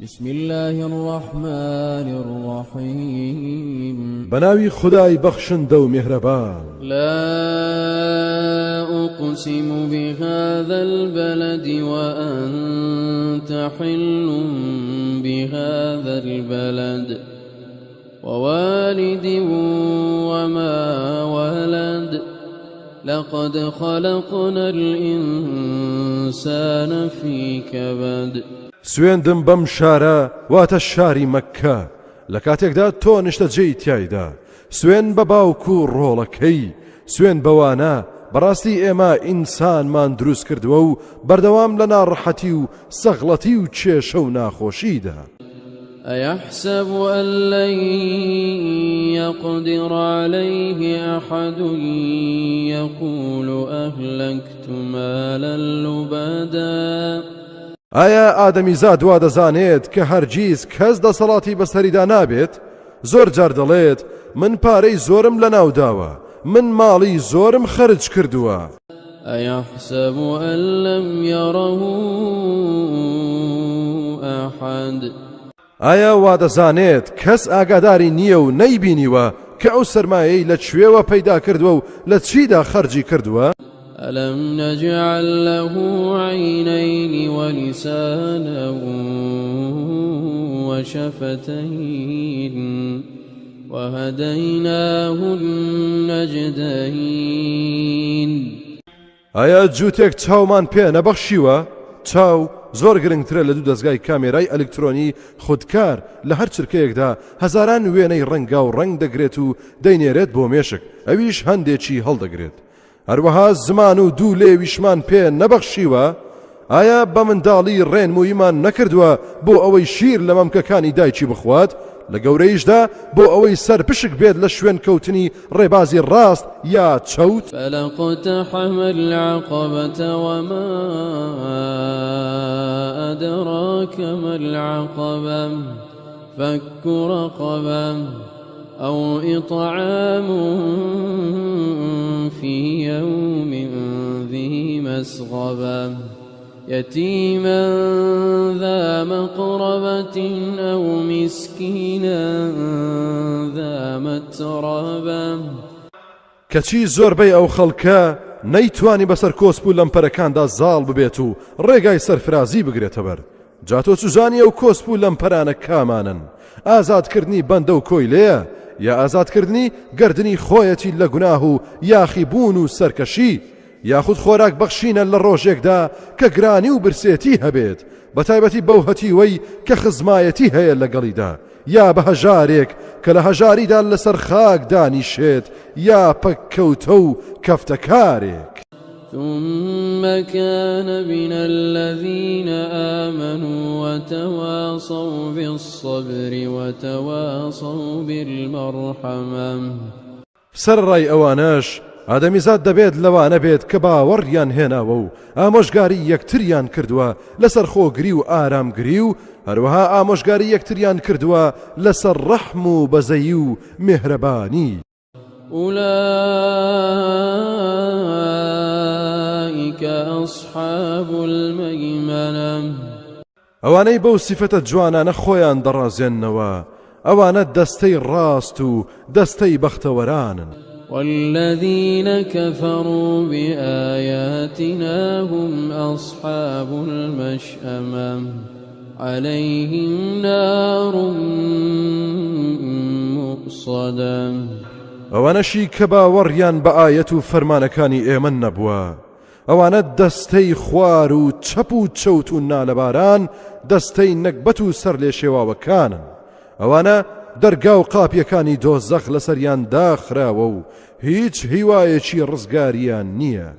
بسم الله الرحمن الرحيم بناوي خداي بخشن دو مهربان لا أقسم بهذا البلد وأنت حل بهذا البلد ووالد وما ولد لقد خلقنا الإنسان في كبد سوێندم بەم شارە واتە شاری مەککە لە کاتێکدا تۆ نیشتەجێی تایدا سوێن بە باوک و ڕۆڵەکەی سوێن بەوانە بەڕاستی ئێمە ئینسانمان دروست کردووە و بەردەوام لە ناڕەحەتی و سەغڵەتی و کێشە و ناخۆشیدا أيحسب أن لن يقدر عليه أحد يقول أهلكت مالا لبدا ئایا ئادەمیزاد وا دەزانێت کە هەرگیز کەس دەسەڵاتی بەسەریدا نابێت زۆر جار دەڵێت من پارەی زۆرم لە ناوداوە من ماڵی زۆرم خەرج کردووە أيحسب أن لم يره أحد ئایا وا دەزانێت کەس ئاگاداری نییە و نەیبینیوە کە ئەو سەرمایەی لە کوێوە پەیدا کردووە و لە چیدا خەرجی کردووە ألم نجعل له عينين ولسانا وشفتين وهديناه النجدين ئایا جووتێک چاومان پێ نەبەخشیوە چاو زۆر گرنگترە لە دوو دەستگای کامێرای ئەلکترۆنی خودکار لە هەر چرکەیەکدا هەزاران وێنەی ڕەنگا و ڕەنگ دەگرێت و دەینێرێت بۆ مێشک ئەویش هەندێکی هەڵدەگرێت هەروەها زمان و دوو لێویشمان پێ نەبەخشیوە ئایا بە منداڵی ڕێنموویمان نەکردووە بۆ ئەوەی شیر لە مەمکەکانی دایکی بخوات لە گەورەیشدا بۆ ئەوەی سەر پشک بێت لە شوێن کەوتنی ڕێبازی ڕاست یا چەوت فلقتحم العقبة وما أدراك ما العقبة فك رقبة أو إطعام في يوم ذي مسغبة يتيما ذا مقربة أو مسكينا ذا متربة کەچی زۆربەی ئەو خەڵکە نەیتوانی بەسەر کۆسپ و لەمپەرەکاندا زاڵ ببێت و ڕێگای سەرفرازی بگرێتە بەر جاتۆ چوزانی ئەو کۆسپ و لەمپەرانە کامانن ئازادکردنی بەندە و کۆی لێیە یا ئازادکردنی گردنی خۆیەتی لە گوناه و یاخی بوون و سەرکەشی یاخود خۆراک بەخشینە لە ڕۆژێکدا کە گرانی و برسێتی هەبێت بە تایبەتی بەو هەتیوەی کە خزمایەتی هەیە لەگەڵیدا یا بە هەژارێک کە لە هەژاریدا لەسەر خاک دانیشێت یا پەککەوتە و کەفتەکارێک ثم كان من الذين آمنوا وتواصوا بالصبر وتواصوا بالمرحمة سەرڕای ئەوانەش ئادەمیزاد دەبێت لەوانە بێت کە باوەڕیان هێناوە و ئامۆژگاری یەکتریان کردووە لەسەر خۆگری و ئارامگری و هەروەها ئامۆژگاری یەکتریان کردووە لەسەر ڕەحم و بەزەیی و میهرەبانی أولئك أصحاب الميمنة ئەوانەی بەو سیفەتە جوانانە خۆیان دەڕازێننەوە ئەوانە دەستەی ڕاست و دەستەی بەختەوەرانن والذين كفروا بآياتنا هم أصحاب المشأمة عليهم نار مؤصدة ئەوانەشی کە باوەڕیان بە ئایەت و فەرمانەکانی ئێمە نەبووە ئەوانە دەستەی خوار و چەپ و چەوت و نالەباران دەستەی نەکبەت و سەر لێ شێواوەکانن ئەوانە دەرگا و قاپیەکانی دۆزەخ لەسەریان داخراوە و هیچ هیوایەکی ڕزگاریان نییە